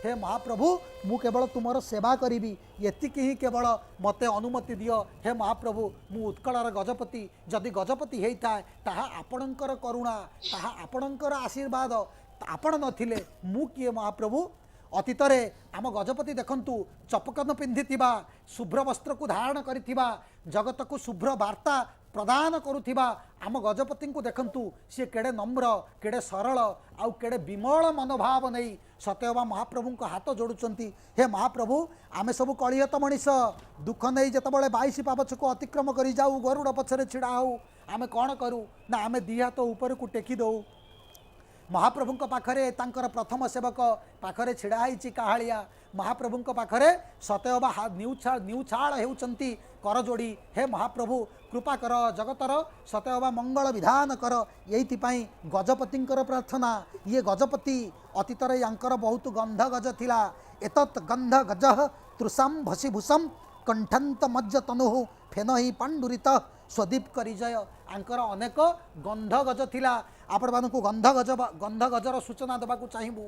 हे महाप्रभु मु केवल तुमर सेवा करी एतिक ही केवल मते अनुमति दियो। हे महाप्रभु मु उत्कलर गजपति जदि गजपति होता ताहा आपणकर करुणा ताहा आपणकर आशीर्वाद आपण नथिले मु किए महाप्रभु। अतीतरे आम गजपति देखंतु चपकन पिंधिथिबा शुभ्र वस्त्र को धारण करिथिबा जगत को शुभ्र वार्ता प्रदान करुथिबा आम गजपति को देखंतु सी केड़े नम्र केड़े सरल आउ केड़े विमल मनोभाव नहीं सत्यवा महाप्रभु को हाथ जोड़ुचंती। हे महाप्रभु आमे सब कलिहत मनीष दुख नहीं जतबले 22 पावछ को अतिक्रम करी जाऊ गरुड़ पछरे छिड़ा हो आमे कौन करूँ ना आमे दी हाथ ऊपर को टेकी दऊ। महाप्रभु पाखरे तांकर प्रथम सेवक पाखरे छिड़ा होइछि काहालिया महाप्रभु पाखरे सतयबा न्यूछाड़ हेउचंती कर जोड़ी। हे महाप्रभु कृपा कर जगतर सतयबा मंगल विधान कर यही गजपतिंकर प्रार्थना। ये गजपति अतीतर यांकर बहुत गंध गज थिला एतत् गंध गज तृषाम भसीभूषम कंठंत मज्ज तनु फेनहि पांडुरित स्वदीप करिजय आंकर अनेक गंध गज थिला। आपण मानकु गंध गजर सूचना देबाकू चाहिबू।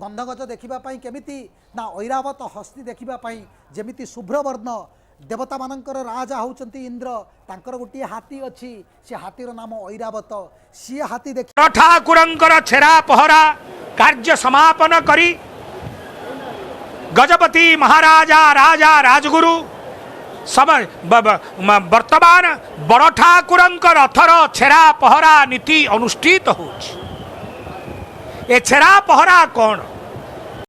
गंध गज देखिबा पई केमिति ना ऐरावत हस्ती देखिबा पई जेमिति शुभ्र वर्ण देवता मानकर राजा होचंती इंद्र तांकर गोटी हाथी अछि से हाथीर नाम ऐरावत सी हाथी देखि ठाकुरंकर छेरा पहरा कार्य समापन करी गजपति महाराजा राजा राजगुरु सब वर्तमान बड़ ठाकुरंकर रथर छेरा पहरा नीति अनुष्ठित हो। छेरा पहरा कौन